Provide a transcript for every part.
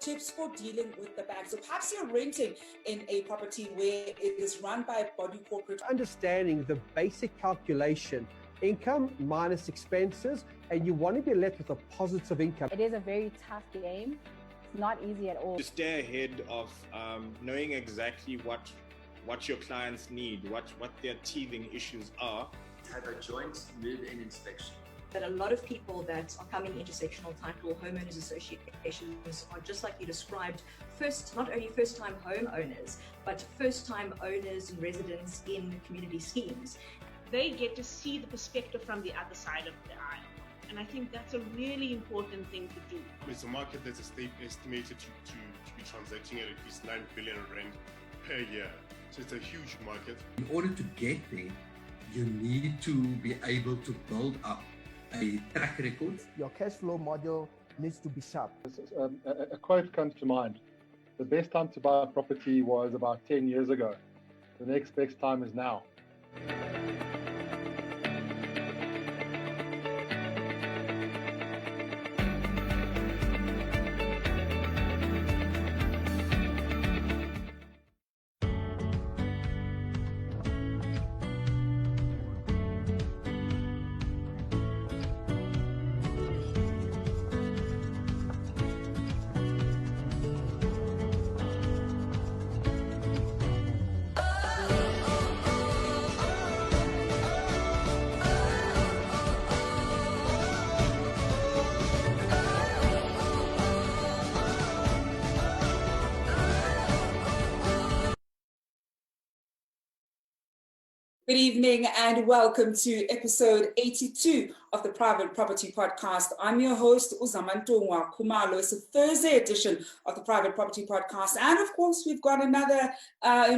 Tips for dealing with the bank. So perhaps you're renting in a property where it is run by a body corporate. Understanding the basic calculation, income minus expenses, and you want to be left with a positive income. It is a very tough game. It's not easy at all. To stay ahead of knowing exactly what your clients need, what their teething issues are. Have a joint move-in inspection. That a lot of people that are coming into sectional title homeowners associations are, just like you described, not only first-time homeowners, but first-time owners and residents in community schemes. They get to see the perspective from the other side of the aisle. And I think that's a really important thing to do. It's a market that's estimated to be transacting at least 9 billion rand per year. So it's a huge market. In order to get there, you need to be able to build up a track record. Your cash flow model needs to be sharp. A quote comes to mind. The best time to buy a property was about 10 years ago. The next best time is now. Good evening and welcome to episode 82 of the Private Property Podcast. I'm your host, Uzamantungwa Kumalo. It's a Thursday edition of the Private Property Podcast. And of course, we've got another,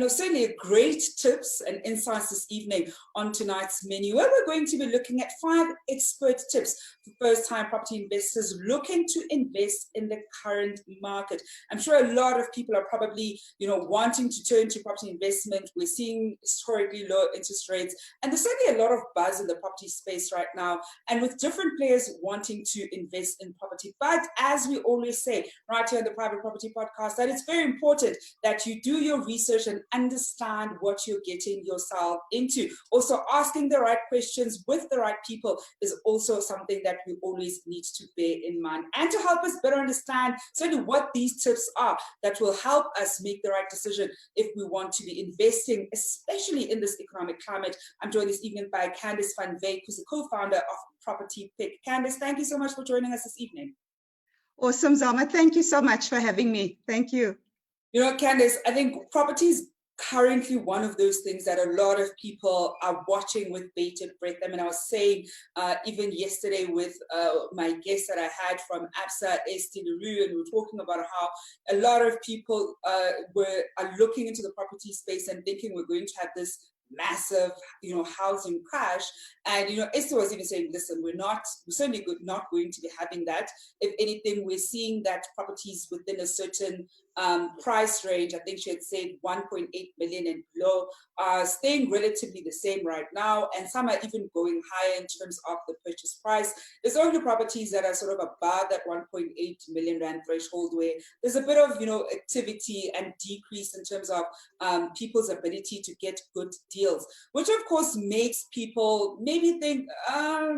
certainly great tips and insights this evening on tonight's menu, where we're going to be looking at 5 expert tips for first-time property investors looking to invest in the current market. I'm sure a lot of people are probably, wanting to turn to property investment. We're seeing historically low interest rates, and there's certainly a lot of buzz in the property space right now, and with different players wanting to invest in property. But as we always say right here on the Private Property Podcast, that it's very important that you do your research and understand what you're getting yourself into. Also, asking the right questions with the right people is also something that we always need to bear in mind. And to help us better understand certainly what these tips are that will help us make the right decision if we want to be investing, especially in this economic climate, I'm joined this evening by Candice Van Wyk, who's the co-founder of Property Pick. Candice, thank you so much for joining us this evening. Awesome, Zama. Thank you so much for having me. Thank you. Candice, I think property is currently one of those things that a lot of people are watching with bated breath. I mean, I was saying even yesterday with my guest that I had from ABSA, Esti Leroux, and we were talking about how a lot of people are looking into the property space and thinking we're going to have this massive, housing crash. And, Esther was even saying, listen, we're certainly not going to be having that. If anything, we're seeing that properties within a certain price range, I think she had said 1.8 million and below, are staying relatively the same right now. And some are even going higher in terms of the purchase price. There's only properties that are sort of above that 1.8 million rand threshold, where there's a bit of, activity and decrease in terms of people's ability to get good deals, which of course makes people maybe think,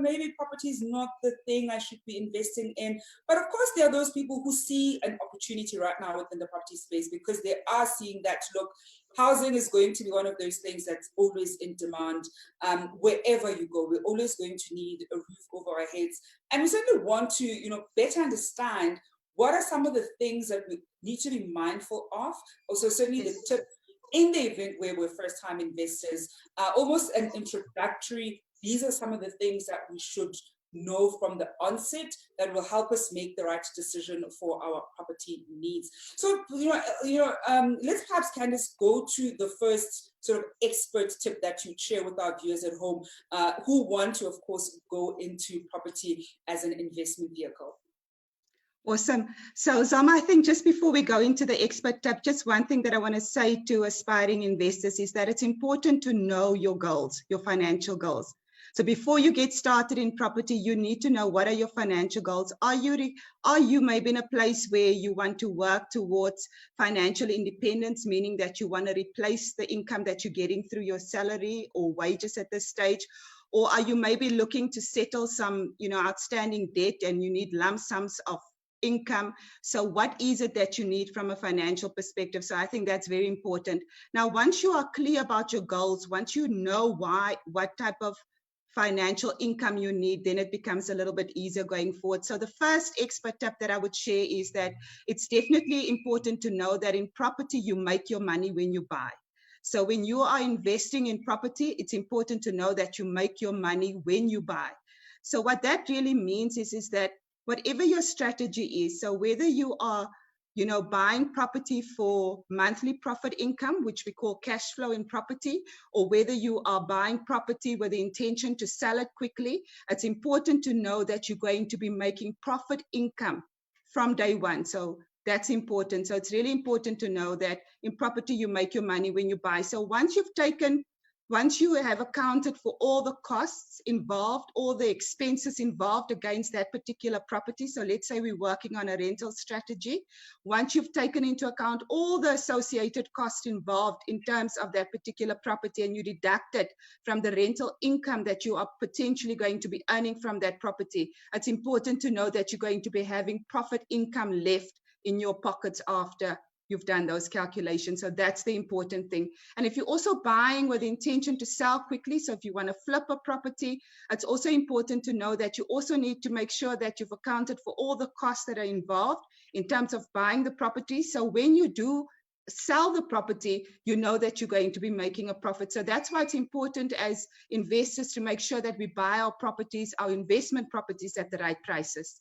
maybe property is not the thing I should be investing in. But of course, there are those people who see an opportunity right now within the property space because they are seeing that, look, housing is going to be one of those things that's always in demand. Wherever you go, we're always going to need a roof over our heads. And we certainly want to, better understand what are some of the things that we need to be mindful of. Also, certainly the tip in the event where we're first-time investors, almost an introductory, these are some of the things that we should know from the onset that will help us make the right decision for our property needs. So, let's perhaps, Candice, go to the first sort of expert tip that you share with our viewers at home who want to, of course, go into property as an investment vehicle. Awesome. So Zama, I think just before we go into the expert tab, just one thing that I want to say to aspiring investors is that it's important to know your goals, your financial goals. So before you get started in property, you need to know what are your financial goals. Are you maybe in a place where you want to work towards financial independence, meaning that you want to replace the income that you're getting through your salary or wages at this stage? Or are you maybe looking to settle some, outstanding debt and you need lump sums of income? So what is it that you need from a financial perspective? So I think that's very important. Now, once you are clear about your goals, once you know what type of financial income you need, then it becomes a little bit easier going forward. So the first expert tip that I would share is that it's definitely important to know that in property, you make your money when you buy. So when you are investing in property, it's important to know that you make your money when you buy. So what that really means is that whatever your strategy is, so whether you are buying property for monthly profit income, which we call cash flow in property, or whether you are buying property with the intention to sell it quickly, it's important to know that you're going to be making profit income from day one. So that's important. So it's really important to know that in property, you make your money when you buy. So once you have accounted for all the costs involved, all the expenses involved against that particular property. So let's say we're working on a rental strategy. Once you've taken into account all the associated costs involved in terms of that particular property and you deduct it from the rental income that you are potentially going to be earning from that property, it's important to know that you're going to be having profit income left in your pockets after you've done those calculations. So that's the important thing. And if you're also buying with the intention to sell quickly, so if you want to flip a property, it's also important to know that you also need to make sure that you've accounted for all the costs that are involved in terms of buying the property. So when you do sell the property, you know that you're going to be making a profit. So that's why it's important as investors to make sure that we buy our properties, our investment properties, at the right prices.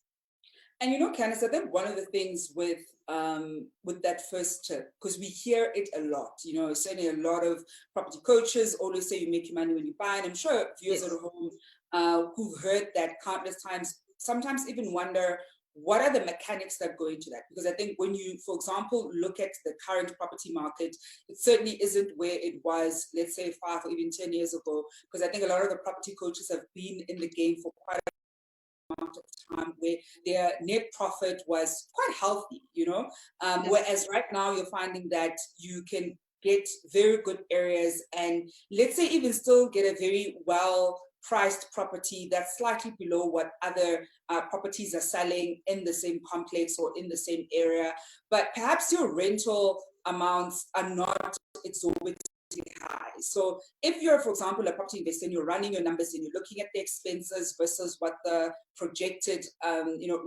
And Candice, I think one of the things with that first tip, because we hear it a lot, certainly a lot of property coaches always say you make your money when you buy, and I'm sure viewers at home who've heard that countless times, sometimes even wonder, what are the mechanics that go into that? Because I think when you, for example, look at the current property market, it certainly isn't where it was, let's say 5 or even 10 years ago, because I think a lot of the property coaches have been in the game for quite a amount of time where their net profit was quite healthy, whereas right now you're finding that you can get very good areas and let's say even still get a very well priced property that's slightly below what other properties are selling in the same complex or in the same area, but perhaps your rental amounts are not exorbitant high. So if you're, for example, a property investor and you're running your numbers and you're looking at the expenses versus what the projected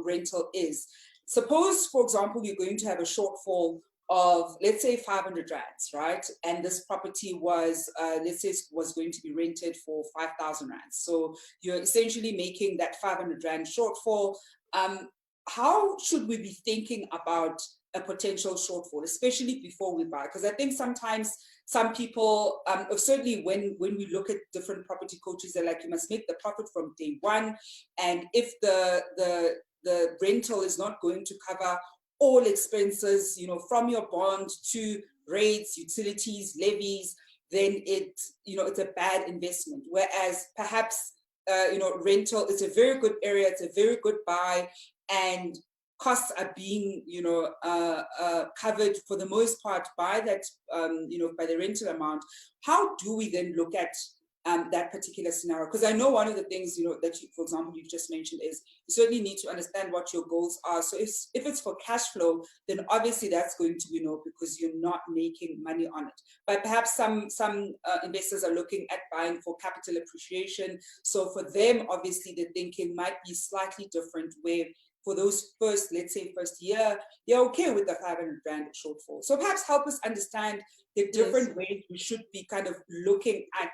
rental is, suppose, for example, you're going to have a shortfall of, let's say, 500 rands, right? And this property was, let's say, was going to be rented for 5,000 rands. So you're essentially making that 500 rand shortfall. How should we be thinking about a potential shortfall, especially before we buy? Because I think sometimes some people, certainly when we look at different property coaches, they're like, you must make the profit from day one. And if the rental is not going to cover all expenses, from your bond to rates, utilities, levies, then it's a bad investment. Whereas perhaps, rental is a very good area, it's a very good buy, and costs are being, covered for the most part by that, by the rental amount. How do we then look at that particular scenario? Because I know one of the things, that you, for example, you've just mentioned is you certainly need to understand what your goals are. So if it's for cash flow, then obviously that's going to be no, because you're not making money on it. But perhaps some investors are looking at buying for capital appreciation. So for them, obviously the thinking might be slightly different, where for those first year, they're okay with the 500 rand shortfall. So perhaps help us understand the different ways we should be kind of looking at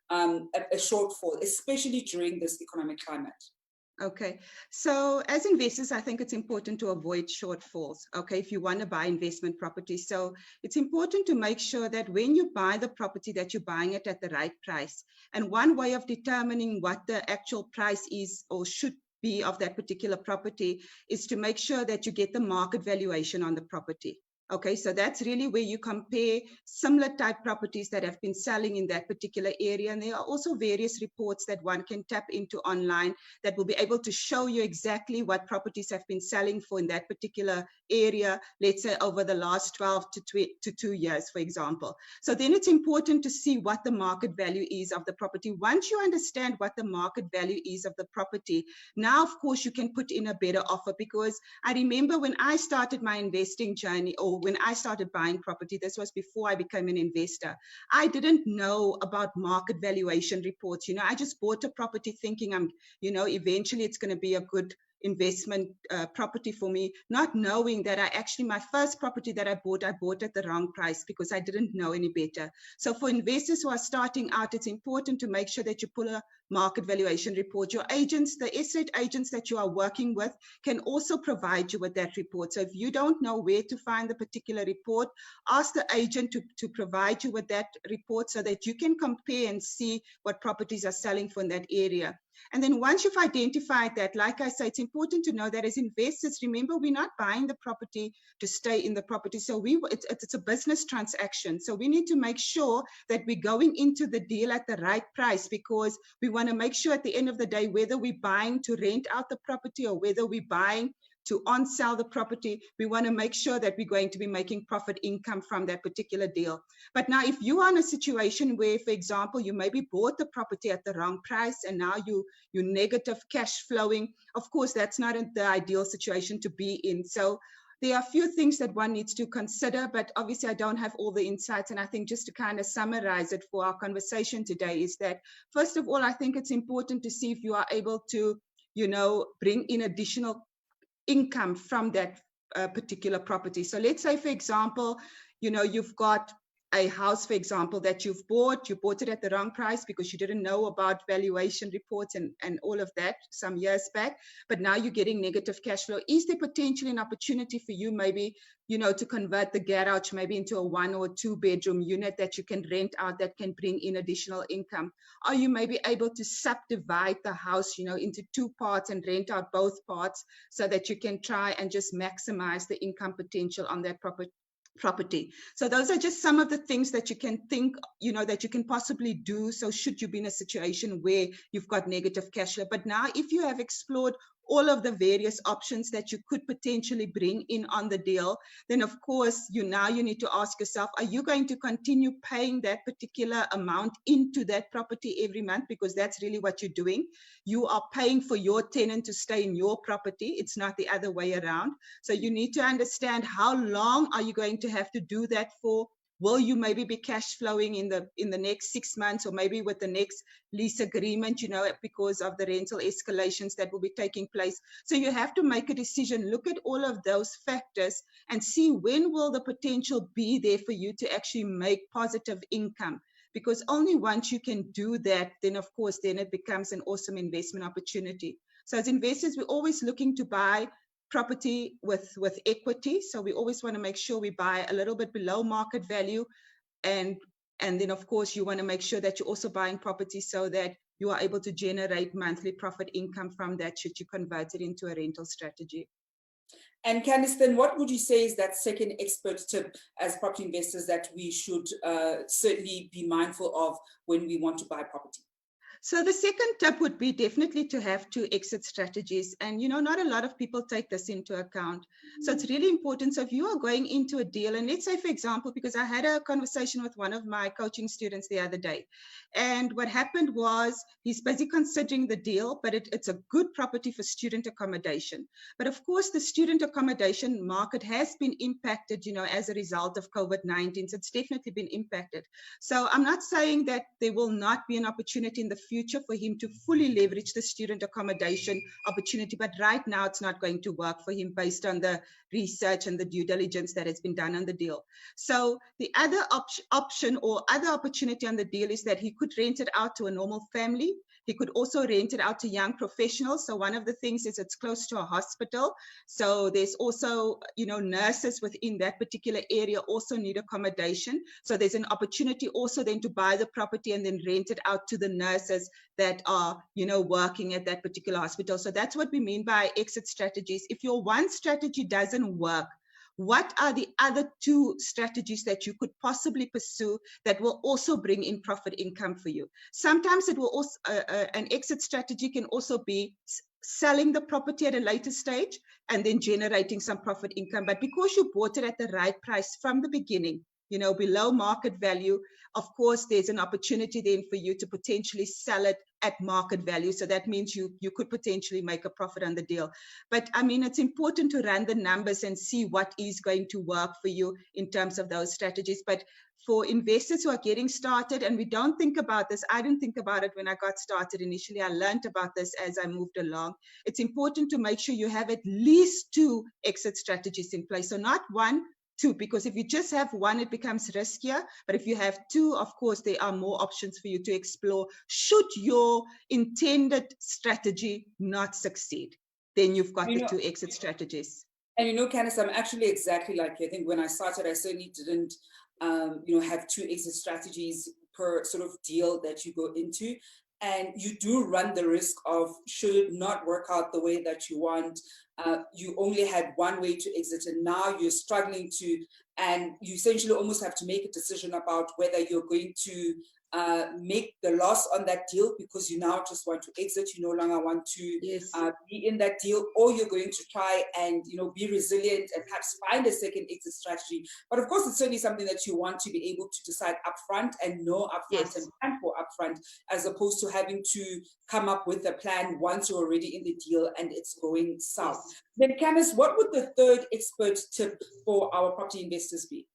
a shortfall, especially during this economic climate. Okay, so as investors, I think it's important to avoid shortfalls, okay, if you want to buy investment property. So it's important to make sure that when you buy the property that you're buying it at the right price. And one way of determining what the actual price is or should be of that particular property is to make sure that you get the market valuation on the property. Okay, so that's really where you compare similar type properties that have been selling in that particular area. And there are also various reports that one can tap into online that will be able to show you exactly what properties have been selling for in that particular area, let's say over the last 12 to 2 years, for example. So then it's important to see what the market value is of the property. Once you understand what the market value is of the property, now, of course, you can put in a better offer, because I remember when I started my investing journey, or when I started buying property, this was before I became an investor, I didn't know about market valuation reports. I just bought a property thinking eventually it's going to be a good investment property for me, not knowing that my first property that I bought at the wrong price because I didn't know any better. So for investors who are starting out, it's important to make sure that you pull a market valuation report. Your agents, the estate agents that you are working with, can also provide you with that report. So if you don't know where to find the particular report, ask the agent to provide you with that report so that you can compare and see what properties are selling for in that area. And then once you've identified that, like I say, it's important to know that as investors, remember, we're not buying the property to stay in the property. So it's a business transaction. So we need to make sure that we're going into the deal at the right price, because we want to make sure at the end of the day, whether we're buying to rent out the property or whether we're buying to on-sell the property, we want to make sure that we're going to be making profit income from that particular deal. But now, if you are in a situation where, for example, you maybe bought the property at the wrong price and now you're negative cash flowing, of course, that's not the ideal situation to be in. So there are a few things that one needs to consider, but obviously I don't have all the insights. And I think just to kind of summarize it for our conversation today is that, first of all, I think it's important to see if you are able to, bring in additional income from that particular property. So let's say, for example, you've got a house, for example, that you bought it at the wrong price because you didn't know about valuation reports and all of that some years back, but now you're getting negative cash flow. Is there potentially an opportunity for you maybe, to convert the garage maybe into a 1 or 2 bedroom unit that you can rent out that can bring in additional income? Are you maybe able to subdivide the house, into 2 parts and rent out both parts so that you can try and just maximize the income potential on that property? So those are just some of the things that you can think, that you can possibly do. So should you be in a situation where you've got negative cash flow, but now if you have explored all of the various options that you could potentially bring in on the deal, then of course you need to ask yourself, are you going to continue paying that particular amount into that property every month? Because that's really what you're doing. You are paying for your tenant to stay in your property. It's not the other way around. So you need to understand, how long are you going to have to do that for? Will you maybe be cash flowing in the next 6 months, or maybe with the next lease agreement, because of the rental escalations that will be taking place? So you have to make a decision, look at all of those factors and see when will the potential be there for you to actually make positive income. Because only once you can do that, then of course, then it becomes an awesome investment opportunity. So as investors, we're always looking to buy property with equity. So we always want to make sure we buy a little bit below market value. And then of course you want to make sure that you're also buying property so that you are able to generate monthly profit income from that should you convert it into a rental strategy. And Candice, then what would you say is that second expert tip as property investors that we should certainly be mindful of when we want to buy property? So the second tip would be definitely to have 2 exit strategies. And, not a lot of people take this into account. So it's really important. So if you are going into a deal, and let's say, for example, because I had a conversation with one of my coaching students the other day, and what happened was he's busy considering the deal, but it's a good property for student accommodation. But of course, the student accommodation market has been impacted, as a result of COVID-19. So it's definitely been impacted. So I'm not saying that there will not be an opportunity in the future for him to fully leverage the student accommodation opportunity, but right now it's not going to work for him based on the research and the due diligence that has been done on the deal. So the other option or other opportunity on the deal is that he could rent it out to a normal family. He could also rent it out to young professionals. So one of the things is it's close to a hospital. So there's also, nurses within that particular area also need accommodation. So there's an opportunity also then to buy the property and then rent it out to the nurses that are, working at that particular hospital. So that's what we mean by exit strategies. If your one strategy doesn't work, what are the other two strategies that you could possibly pursue that will also bring in profit income for you? Sometimes it will also, an exit strategy can also be selling the property at a later stage and then generating some profit income. But because you bought it at the right price from the beginning, below market value, of course, there's an opportunity then for you to potentially sell it at market value. So that means you could potentially make a profit on the deal. But I mean, it's important to run the numbers and see what is going to work for you in terms of those strategies. But for investors who are getting started, and we don't think about this, I didn't think about it when I got started initially. I learned about this as I moved along. It's important to make sure you have at least 2 exit strategies in place. So not 1, 2, because if you just have 1, it becomes riskier. But if you have 2, of course, there are more options for you to explore. Should your intended strategy not succeed, then you've got the 2 exit strategies. And Candice, I'm actually exactly like you. I think when I started, I certainly didn't, have 2 exit strategies per sort of deal that you go into. And you do run the risk of, should it not work out the way that you want, you only had 1 way to exit, and now you're struggling to, and you essentially almost have to make a decision about whether you're going to make the loss on that deal because you now just want to exit, you no longer want to be in that deal, or you're going to try and be resilient and perhaps find a second exit strategy. But of course, it's certainly something that you want to be able to decide upfront and know upfront and plan for upfront, as opposed to having to come up with a plan once you're already in the deal and it's going south. Then Candice, what would the third expert tip for our property investors be?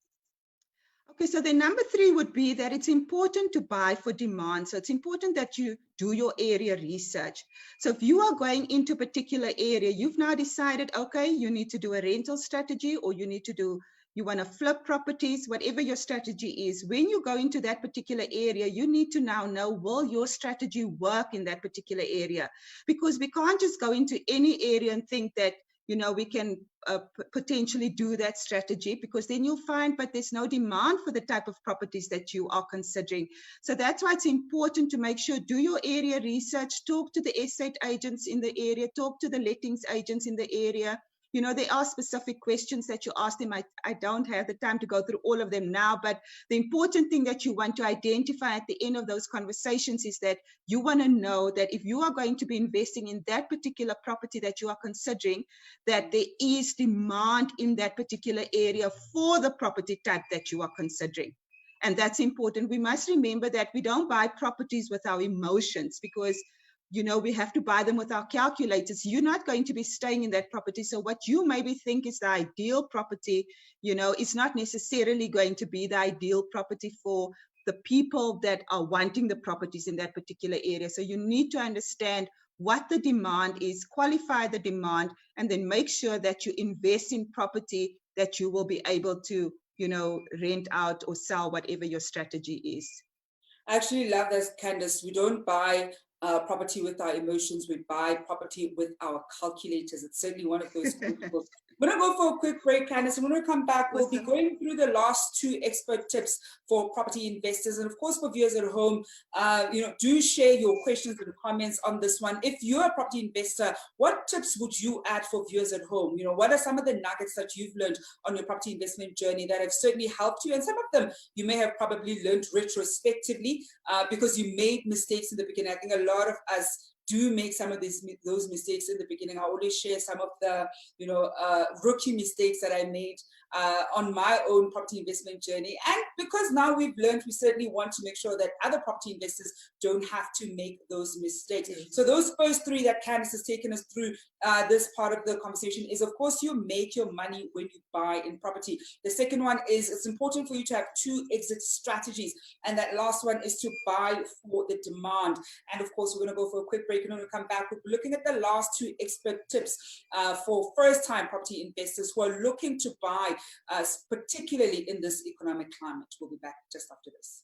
Okay, so the number 3 would be that it's important to buy for demand. So it's important that you do your area research. So if you are going into a particular area, you've now decided, okay, you need to do a rental strategy, or you want to flip properties, whatever your strategy is. When you go into that particular area, you need to now know, will your strategy work in that particular area? Because we can't just go into any area and think that, we can potentially do that strategy, because then you'll find, but there's no demand for the type of properties that you are considering. So that's why it's important to make sure, do your area research, talk to the estate agents in the area, talk to the lettings agents in the area. There are specific questions that you ask them. I don't have the time to go through all of them now, but the important thing that you want to identify at the end of those conversations is that you want to know that if you are going to be investing in that particular property that you are considering, that there is demand in that particular area for the property type that you are considering. And that's important. We must remember that we don't buy properties with our emotions, because we have to buy them with our calculators. You're not going to be staying in that property. So what you maybe think is the ideal property, is not necessarily going to be the ideal property for the people that are wanting the properties in that particular area. So you need to understand what the demand is, qualify the demand, and then make sure that you invest in property that you will be able to, rent out or sell, whatever your strategy is. I actually love this, Candice. We don't buy property with our emotions, we buy property with our calculators. It's certainly one of those principles. We're going to go for a quick break, Candice, and when we come back, we'll be going through the last 2 expert tips for property investors. And of course, for viewers at home, do share your questions and comments on this one. If you're a property investor, what tips would you add for viewers at home? What are some of the nuggets that you've learned on your property investment journey that have certainly helped you? And some of them you may have probably learned retrospectively because you made mistakes in the beginning. I think a lot of us do make some of those mistakes in the beginning. I always share some of the rookie mistakes that I made on my own property investment journey. And because now we've learned, we certainly want to make sure that other property investors don't have to make those mistakes. So those first three that Candice has taken us through this part of the conversation is, of course, you make your money when you buy in property. The second one is it's important for you to have 2 exit strategies. And that last one is to buy for the demand. And of course, we're going to go for a quick break, and when we come back, we're looking at the last 2 expert tips for first-time property investors who are looking to buy, particularly in this economic climate. We'll be back just after this.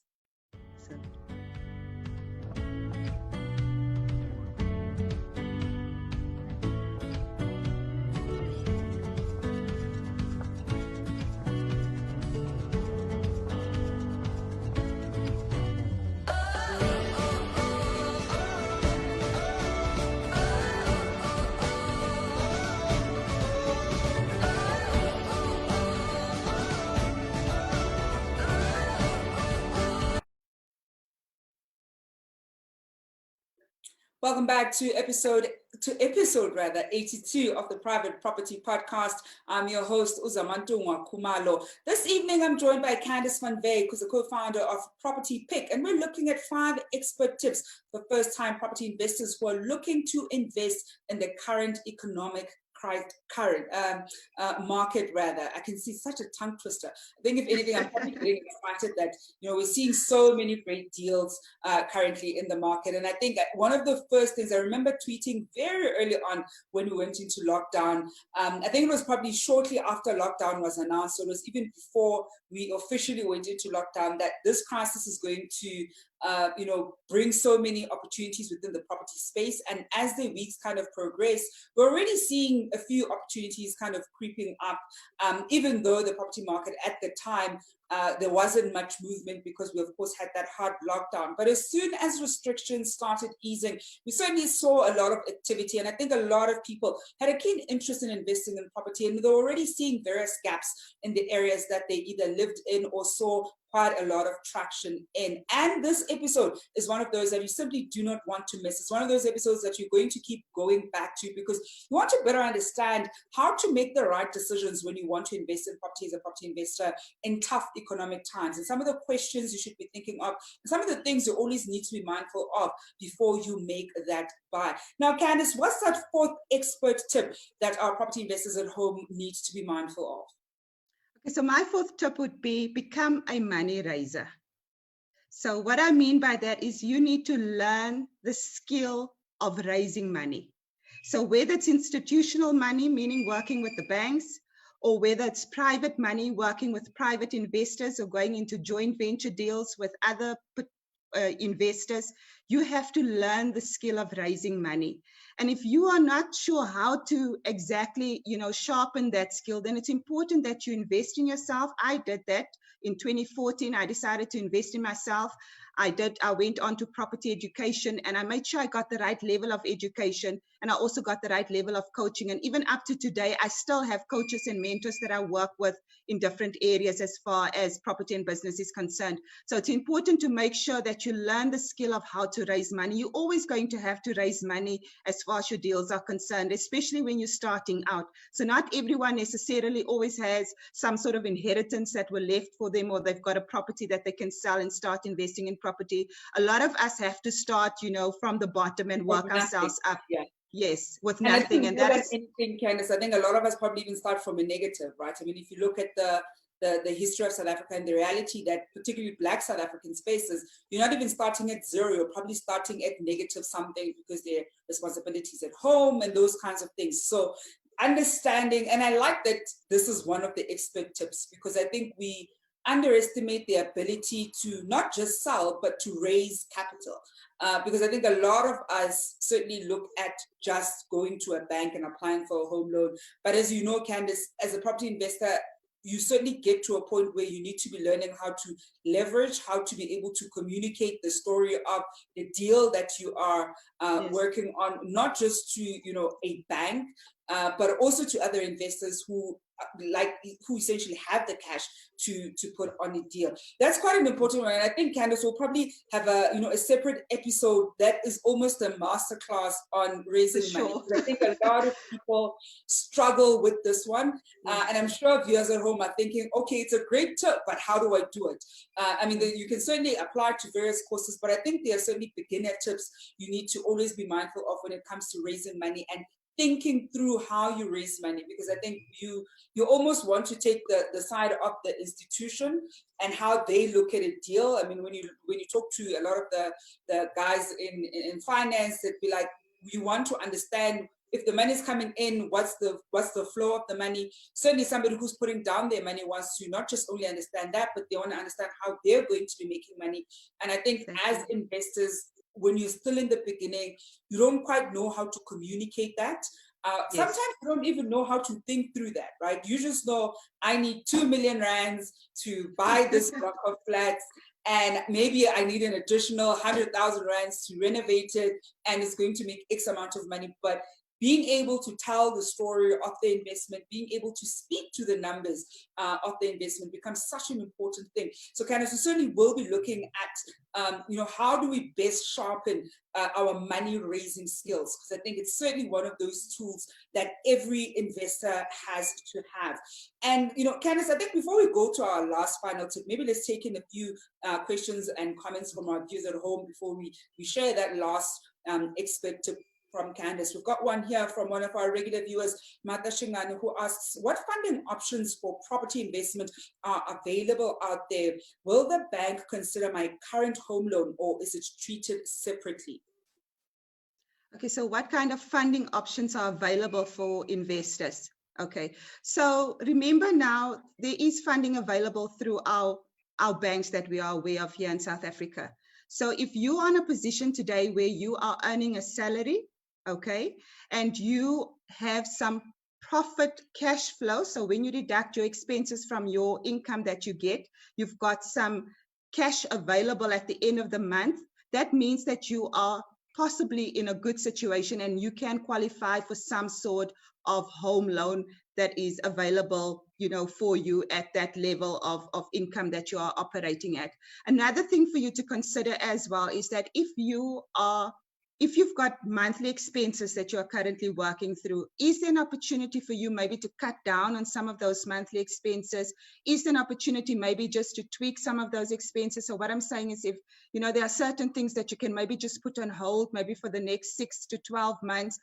Welcome back to episode 82 of the Private Property Podcast. I'm your host, Uzamantungwa Kumalo. This evening, I'm joined by Candice Van Wyk, who's a co-founder of Property Pick, and we're looking at 5 expert tips for first-time property investors who are looking to invest in the current economic market. I can see such a tongue twister. I think if anything, I'm probably getting excited that we're seeing so many great deals currently in the market. And I think one of the first things I remember tweeting very early on when we went into lockdown, I think it was probably shortly after lockdown was announced, so it was even before we officially went into lockdown, that this crisis is going to bring so many opportunities within the property space. And as the weeks kind of progress, we're already seeing a few opportunities kind of creeping up, even though the property market at the time, there wasn't much movement because we, of course, had that hard lockdown. But as soon as restrictions started easing, we certainly saw a lot of activity. And I think a lot of people had a keen interest in investing in property, and they're already seeing various gaps in the areas that they either lived in or saw quite a lot of traction in. And this episode is one of those that you simply do not want to miss. It's one of those episodes that you're going to keep going back to because you want to better understand how to make the right decisions when you want to invest in property as a property investor in tough economic times, and some of the questions you should be thinking of, and some of the things you always need to be mindful of before you make that buy. Now, Candice, what's that 4th expert tip that our property investors at home need to be mindful of? Okay, so my 4th tip would be become a money raiser. So what I mean by that is you need to learn the skill of raising money. So whether it's institutional money, meaning working with the banks, or whether it's private money, working with private investors or going into joint venture deals with other investors, you have to learn the skill of raising money. And if you are not sure how to exactly, sharpen that skill, then it's important that you invest in yourself. I did that in 2014. I decided to invest in myself. I went on to property education, and I made sure I got the right level of education, and I also got the right level of coaching. And even up to today, I still have coaches and mentors that I work with in different areas as far as property and business is concerned. So it's important to make sure that you learn the skill of how to raise money. You're always going to have to raise money as far as your deals are concerned, especially when you're starting out. So not everyone necessarily always has some sort of inheritance that were left for them, or they've got a property that they can sell and start investing in property. A lot of us have to start, from the bottom and work ourselves up. Yeah. Yes, with nothing. And that is anything, Candice. I think a lot of us probably even start from a negative, right? I mean, if you look at the history of South Africa and the reality that particularly Black South African spaces, you're not even starting at 0, you're probably starting at negative something because there are responsibilities at home and those kinds of things. So understanding, and I like that this is one of the expert tips, because I think we underestimate the ability to not just sell, but to raise capital. Because I think a lot of us certainly look at just going to a bank and applying for a home loan. But as you know, Candice, as a property investor, you certainly get to a point where you need to be learning how to leverage, how to be able to communicate the story of the deal that you are working on, not just to, a bank, but also to other investors who essentially have the cash to put on a deal. That's quite an important one. And I think Candice will probably have a separate episode that is almost a masterclass on raising money. I think a lot of people struggle with this one. And I'm sure viewers at home are thinking, okay, it's a great tip, but how do I do it? I mean, you can certainly apply to various courses, but I think there are certainly beginner tips you need to always be mindful of when it comes to raising money and thinking through how you raise money, because I think you almost want to take the side of the institution and how they look at a deal. I mean, when you talk to a lot of the guys in finance, they'd be like, you want to understand if the money is coming in, what's the flow of the money. Certainly somebody who's putting down their money wants to not just only understand that, but they want to understand how they're going to be making money. And I think as investors, when you're still in the beginning, you don't quite know how to communicate that. Sometimes you don't even know how to think through that, right? You just know, I need 2 million rands to buy this block of flats, and maybe I need an additional 100,000 rands to renovate it, and it's going to make X amount of money. But being able to tell the story of the investment, being able to speak to the numbers of the investment becomes such an important thing. So Candice, we certainly will be looking at, how do we best sharpen our money raising skills? Because I think it's certainly one of those tools that every investor has to have. And, Candice, I think before we go to our last final tip, maybe let's take in a few questions and comments from our viewers at home before we share that last expert tip from Candice. We've got one here from one of our regular viewers, Mata Shingani, who asks, what funding options for property investment are available out there? Will the bank consider my current home loan, or is it treated separately? Okay, so what kind of funding options are available for investors? Okay, so remember now, there is funding available through our banks that we are aware of here in South Africa. So if you are in a position today where you are earning a salary, okay, and you have some profit cash flow, so when you deduct your expenses from your income that you get, you've got some cash available at the end of the month. That means that you are possibly in a good situation and you can qualify for some sort of home loan that is available, for you at that level of income that you are operating at. Another thing for you to consider as well is that if you've got monthly expenses that you are currently working through, is there an opportunity for you maybe to cut down on some of those monthly expenses? Is there an opportunity maybe just to tweak some of those expenses? So what I'm saying is, if there are certain things that you can maybe just put on hold, maybe for the next 6 to 12 months,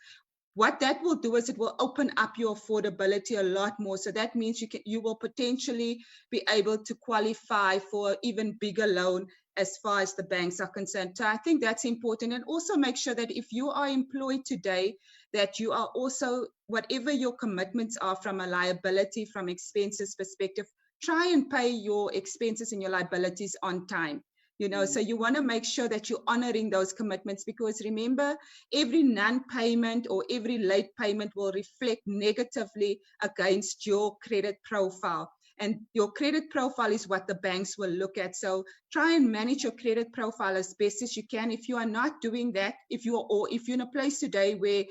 what that will do is it will open up your affordability a lot more. So that means you will potentially be able to qualify for even bigger loan as far as the banks are concerned. So I think that's important. And also make sure that if you are employed today, that you are also, whatever your commitments are from a liability, from expenses perspective, try and pay your expenses and your liabilities on time. So you want to make sure that you're honoring those commitments, because remember, every non-payment or every late payment will reflect negatively against your credit profile. And your credit profile is what the banks will look at. So try and manage your credit profile as best as you can. If you are not doing that, if you're in a place today where,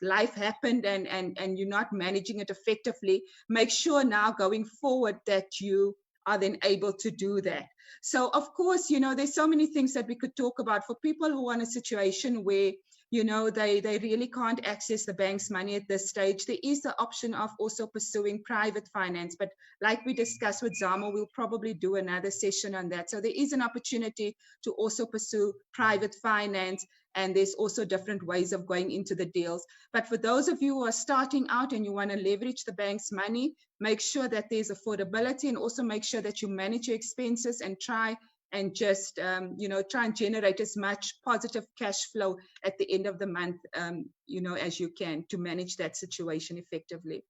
life happened and you're not managing it effectively, make sure now going forward that you are then able to do that. So of course, there's so many things that we could talk about for people who are in a situation where, they really can't access the bank's money at this stage. There is the option of also pursuing private finance, but like we discussed with Zamo, we'll probably do another session on that. So there is an opportunity to also pursue private finance, and there's also different ways of going into the deals. But for those of you who are starting out and you want to leverage the bank's money, make sure that there's affordability, and also make sure that you manage your expenses and try and just, try and generate as much positive cash flow at the end of the month, as you can, to manage that situation effectively.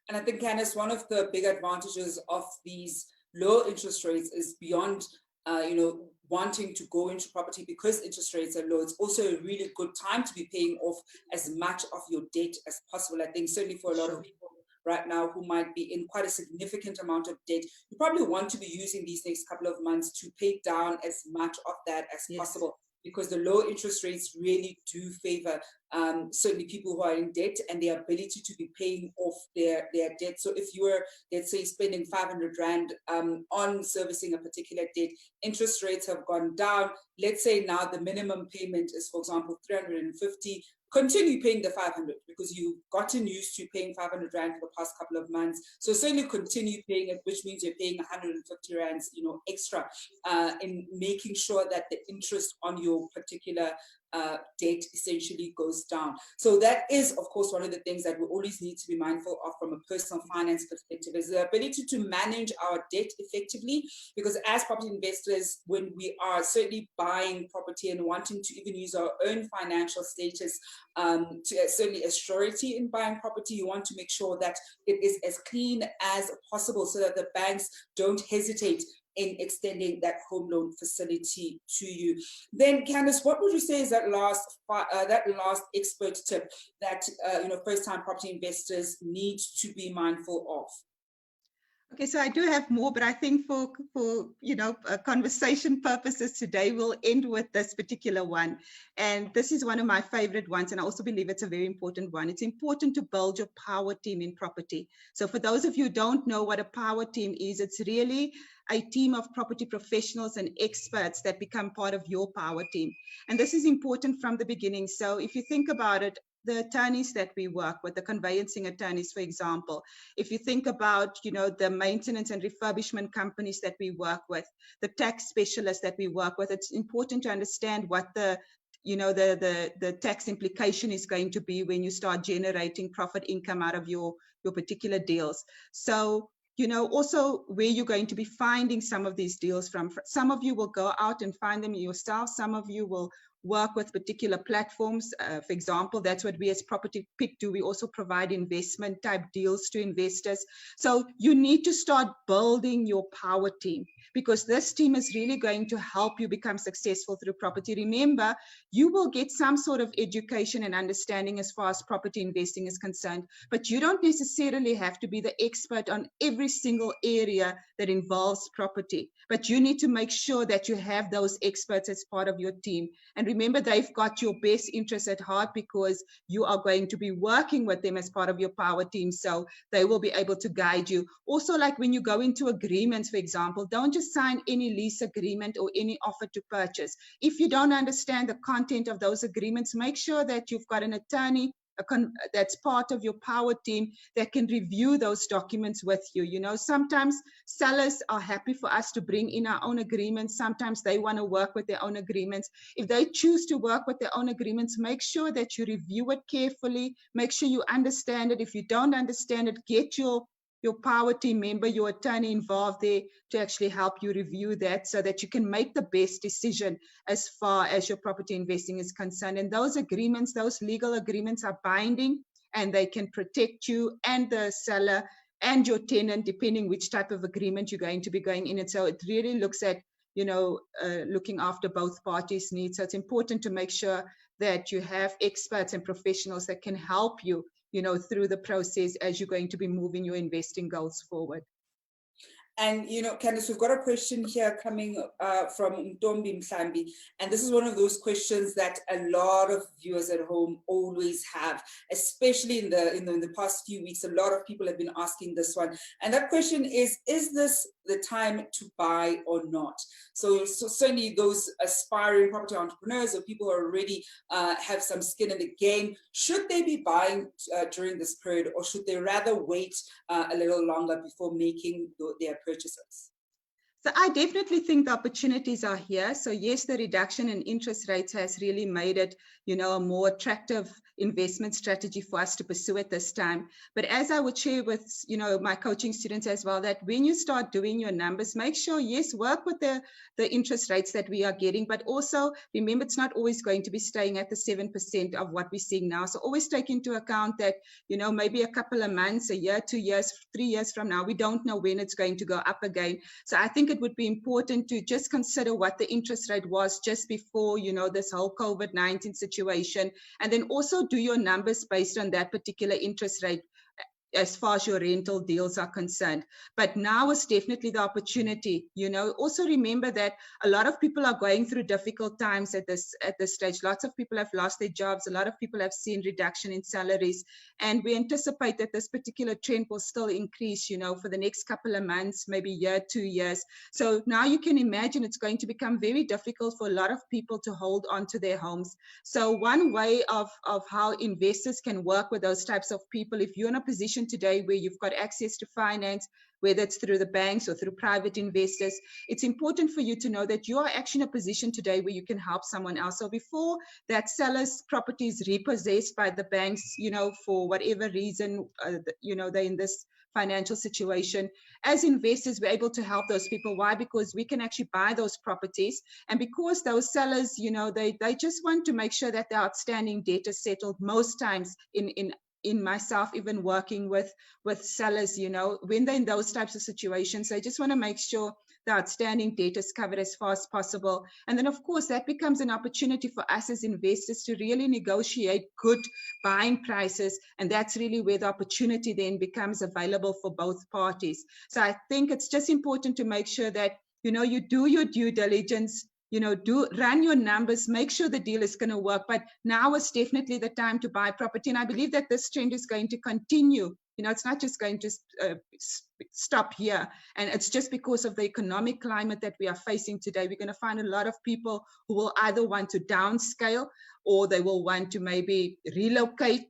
And I think, Candice, one of the big advantages of these low interest rates is beyond, wanting to go into property because interest rates are low. It's also a really good time to be paying off as much of your debt as possible. I think certainly for a lot of people right now who might be in quite a significant amount of debt, you probably want to be using these next couple of months to pay down as much of that as possible, because the low interest rates really do favor certainly people who are in debt and their ability to be paying off their debt. So if you were, let's say, spending 500 Rand on servicing a particular debt, interest rates have gone down. Let's say now the minimum payment is, for example, 350. Continue paying the 500 because you've gotten used to paying 500 Rand for the past couple of months. So certainly continue paying it, which means you're paying 150 Rands, extra in making sure that the interest on your particular debt essentially goes down. So that is, of course, one of the things that we always need to be mindful of from a personal finance perspective, is the ability to manage our debt effectively. Because as property investors, when we are certainly buying property and wanting to even use our own financial status to certainly a surety in buying property, you want to make sure that it is as clean as possible so that the banks don't hesitate in extending that home loan facility to you. Then, Candice, what would you say is that last expert tip that first-time property investors need to be mindful of? Okay, so I do have more, but I think for conversation purposes today, we'll end with this particular one. And this is one of my favorite ones, and I also believe it's a very important one. It's important to build your power team in property. So for those of you who don't know what a power team is, it's really a team of property professionals and experts that become part of your power team. And this is important from the beginning. So if you think about it, the attorneys that we work with, the conveyancing attorneys, for example, if you think about, the maintenance and refurbishment companies that we work with, the tax specialists that we work with, it's important to understand what the tax implication is going to be when you start generating profit income out of your particular deals. So, also where you're going to be finding some of these deals from. Some of you will go out and find them yourself. Some of you will work with particular platforms. For example, that's what we as Property Pick do. We also provide investment type deals to investors. So you need to start building your power team, because this team is really going to help you become successful through property. Remember, you will get some sort of education and understanding as far as property investing is concerned, but you don't necessarily have to be the expert on every single area that involves property. But you need to make sure that you have those experts as part of your team. And remember, they've got your best interests at heart because you are going to be working with them as part of your power team. So they will be able to guide you. Also, like when you go into agreements, for example, don't just sign any lease agreement or any offer to purchase. If you don't understand the content of those agreements, make sure that you've got an attorney that's part of your power team that can review those documents with you. Sometimes sellers are happy for us to bring in our own agreements. Sometimes they want to work with their own agreements. If they choose to work with their own agreements, make sure that you review it carefully. Make sure you understand it. If you don't understand it, get your power team member, your attorney involved there to actually help you review that so that you can make the best decision as far as your property investing is concerned. And those agreements, those legal agreements are binding, and they can protect you and the seller and your tenant, depending which type of agreement you're going to be going in. And so it really looks at, looking after both parties' needs. So it's important to make sure that you have experts and professionals that can help you through the process as you're going to be moving your investing goals forward. And, Candice, we've got a question here coming from Ntombi Mhlambi. And this is one of those questions that a lot of viewers at home always have, especially in the past few weeks. A lot of people have been asking this one. And that question is this the time to buy or not? So certainly those aspiring property entrepreneurs or people who already have some skin in the game, should they be buying during this period, or should they rather wait a little longer before making their purchases? So I definitely think the opportunities are here. So yes, the reduction in interest rates has really made it, a more attractive investment strategy for us to pursue at this time. But as I would share with, my coaching students as well, that when you start doing your numbers, make sure, yes, work with the interest rates that we are getting, but also remember, it's not always going to be staying at the 7% of what we're seeing now. So always take into account that, maybe a couple of months, a year, 2 years, 3 years from now, we don't know when it's going to go up again. So I think it would be important to just consider what the interest rate was just before, this whole COVID-19 situation, and then also do your numbers based on that particular interest rate. as far as your rental deals are concerned. But now is definitely the opportunity. Also remember that a lot of people are going through difficult times at this stage. Lots of people have lost their jobs. A lot of people have seen reduction in salaries, and we anticipate that this particular trend will still increase, for the next couple of months, maybe year, 2 years. So now you can imagine it's going to become very difficult for a lot of people to hold on to their homes. So one way of how investors can work with those types of people, if you're in a position today where you've got access to finance, whether it's through the banks or through private investors, it's important for you to know that you are actually in a position today where you can help someone else. So before that seller's property is repossessed by the banks, for whatever reason, they're in this financial situation, as investors, we're able to help those people. Why? Because we can actually buy those properties. And because those sellers, they just want to make sure that the outstanding debt is settled. Most times in myself, even working with sellers, when they're in those types of situations, they just want to make sure the outstanding debt is covered as far as possible. And then, of course, that becomes an opportunity for us as investors to really negotiate good buying prices. And that's really where the opportunity then becomes available for both parties. So I think it's just important to make sure that, you do your due diligence, run your numbers, make sure the deal is going to work. But now is definitely the time to buy property. And I believe that this trend is going to continue. It's not just going to stop here. And it's just because of the economic climate that we are facing today. We're going to find a lot of people who will either want to downscale or they will want to maybe relocate.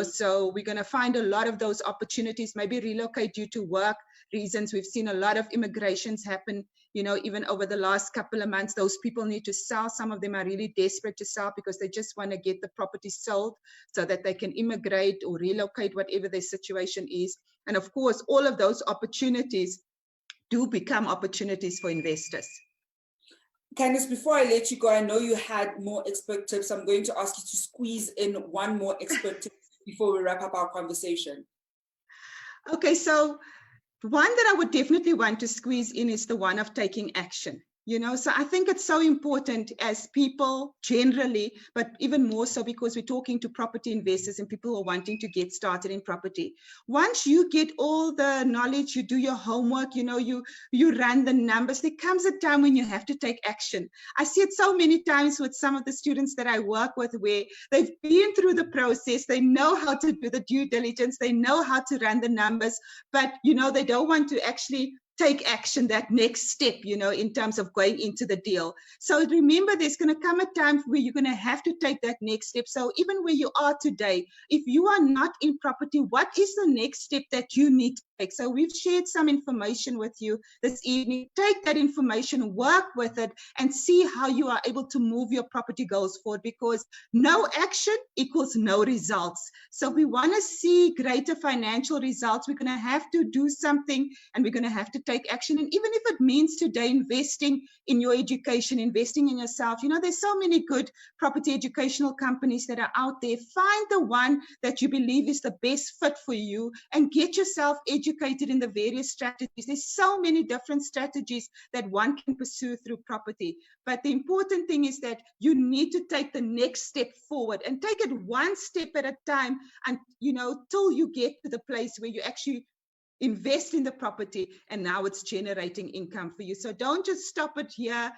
So we're going to find a lot of those opportunities, maybe relocate due to work reasons. We've seen a lot of immigrations happen, even over the last couple of months. Those people need to sell. Some of them are really desperate to sell because they just want to get the property sold so that they can immigrate or relocate, whatever their situation is. And of course, all of those opportunities do become opportunities for investors. Candice, before I let you go, I know you had more expert tips. I'm going to ask you to squeeze in one more expert tip before we wrap up our conversation. Okay, so one that I would definitely want to squeeze in is the one of taking action. So I think it's so important as people generally, but even more so because we're talking to property investors and people who are wanting to get started in property. Once you get all the knowledge, you do your homework, you run the numbers, there comes a time when you have to take action. I see it so many times with some of the students that I work with where they've been through the process, they know how to do the due diligence, they know how to run the numbers, but they don't want to actually take action, that next step, in terms of going into the deal. So remember, there's going to come a time where you're going to have to take that next step. So even where you are today, if you are not in property, what is the next step that you need to take? So we've shared some information with you this evening. Take that information, work with it, and see how you are able to move your property goals forward, because no action equals no results. So we want to see greater financial results. We're going to have to do something, and we're going to have to take action. And even if it means today investing in your education, investing in yourself, there's so many good property educational companies that are out there. Find the one that you believe is the best fit for you and get yourself educated in the various strategies. There's so many different strategies that one can pursue through property. But the important thing is that you need to take the next step forward and take it one step at a time, and till you get to the place where you actually invest in the property and now it's generating income for you. So don't just stop it here,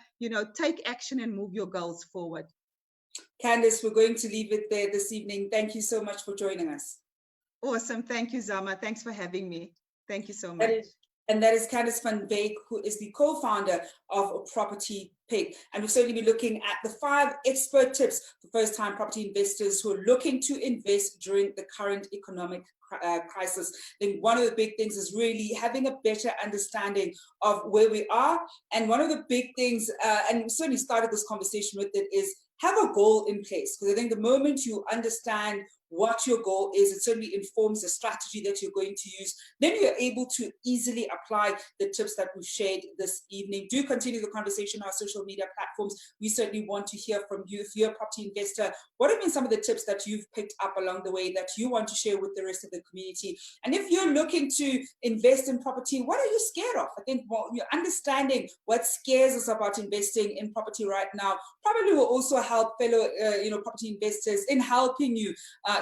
take action and move your goals forward. Candice, we're going to leave it there this evening. Thank you so much for joining us. Awesome. Thank you, Zama. Thanks for having me. Thank you so much. That is Candice Van Wyk, who is the co-founder of Property Pig. And we'll certainly be looking at the 5 expert tips for first-time property investors who are looking to invest during the current economic crisis. I think one of the big things is really having a better understanding of where we are. And one of the big things, and we certainly started this conversation with it, is have a goal in place. Because I think the moment you understand what your goal is, it certainly informs the strategy that you're going to use. Then you're able to easily apply the tips that we've shared this evening. Do continue the conversation on our social media platforms. We certainly want to hear from you. If you're a property investor, what have been some of the tips that you've picked up along the way that you want to share with the rest of the community? And if you're looking to invest in property, what are you scared of? I think you're understanding what scares us about investing in property right now probably will also help fellow property investors in helping you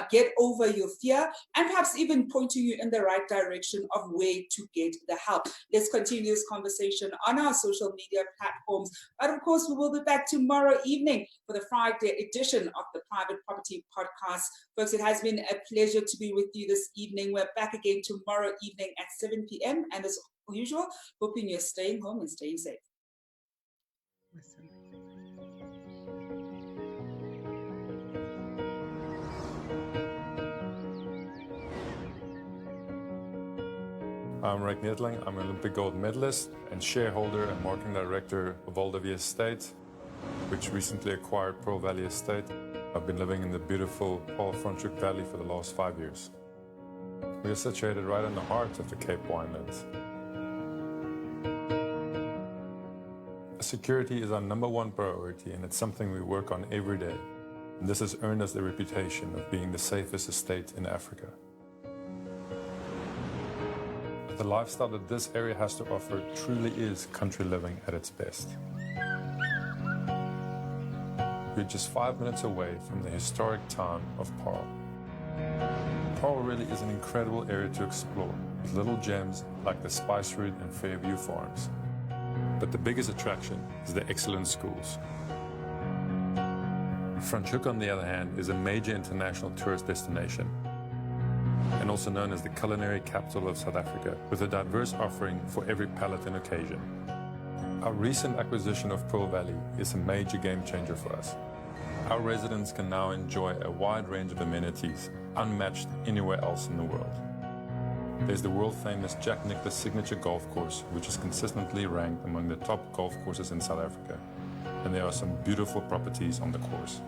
get over your fear and perhaps even pointing you in the right direction of where to get the help. Let's continue this conversation on our social media platforms. But of course, we will be back tomorrow evening for the Friday edition of the Private Property Podcast. Folks, it has been a pleasure to be with you this evening. We're back again tomorrow evening at 7 p.m. And as usual, hoping you're staying home and staying safe. I'm Rick Nedling. I'm an Olympic gold medalist and shareholder and marketing director of Valdivia Estate, which recently acquired Pearl Valley Estate. I've been living in the beautiful Paul Franschhoek Valley for the last 5 years. We are situated right in the heart of the Cape Winelands. Security is our #1 priority, and it's something we work on every day. And this has earned us the reputation of being the safest estate in Africa. The lifestyle that this area has to offer truly is country living at its best. We're just 5 minutes away from the historic town of Paarl. Paarl really is an incredible area to explore, with little gems like the Spice Route and Fairview Farms. But the biggest attraction is the excellent schools. Franschhoek, on the other hand, is a major international tourist destination, and also known as the culinary capital of South Africa, with a diverse offering for every palate and occasion. Our recent acquisition of Pearl Valley is a major game changer for us. Our residents can now enjoy a wide range of amenities unmatched anywhere else in the world. There's the world-famous Jack Nicklaus signature golf course, which is consistently ranked among the top golf courses in South Africa, and there are some beautiful properties on the course.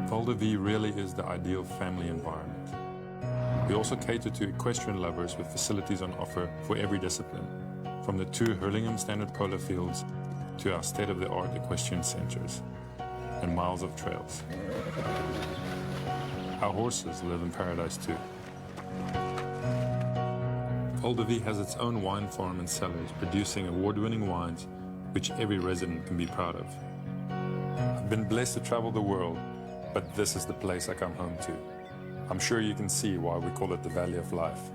Valdivia really is the ideal family environment. We also cater to equestrian lovers with facilities on offer for every discipline, from the 2 Hurlingham Standard Polo Fields to our state-of-the-art equestrian centers and miles of trails. Our horses live in paradise too. Valdivia has its own wine farm and cellars producing award-winning wines which every resident can be proud of. I've been blessed to travel the world, but this is the place I come home to. I'm sure you can see why we call it the Valley of Life.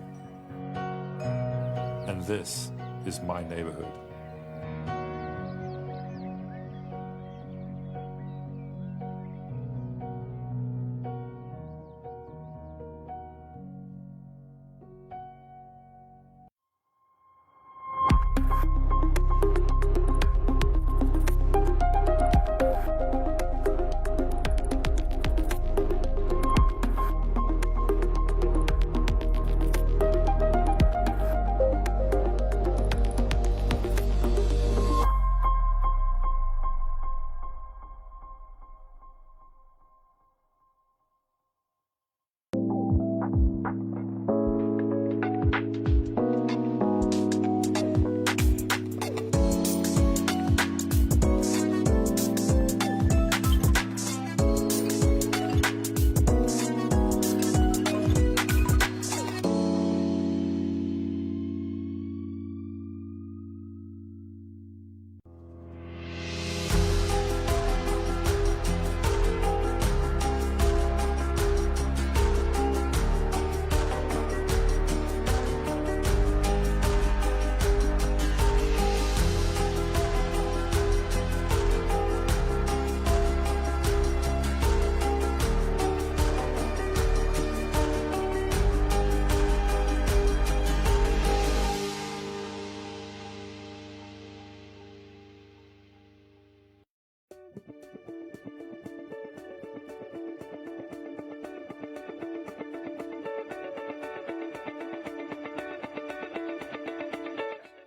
And this is my neighborhood.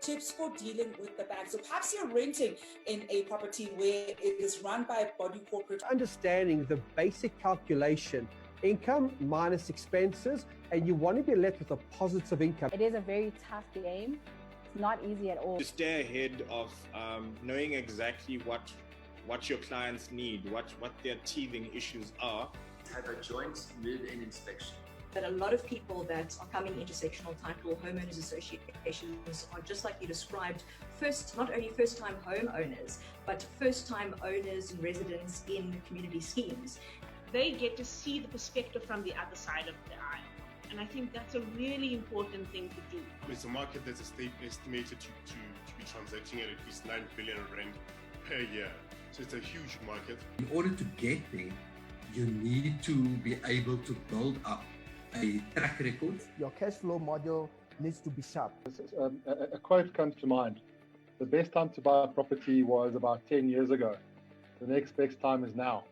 Tips for dealing with the bank. So perhaps you're renting in a property where it is run by a body corporate. Understanding the basic calculation, income minus expenses, and you want to be left with a positive income. It is a very tough game. It's not easy at all. To stay ahead of knowing exactly what your clients need, what their teething issues are. Have a joint move-in inspection. That a lot of people that are coming into sectional title homeowners associations are, just like you described, not only first-time homeowners, but first-time owners and residents in community schemes. they get to see the perspective from the other side of the aisle. And I think that's a really important thing to do. It's a market that's estimated to be transacting at least 9 billion rand per year. So it's a huge market. In order to get there, you need to be able to build up a track record. Your cash flow model needs to be sharp. A quote comes to mind. The best time to buy a property was about 10 years ago. The next best time is now.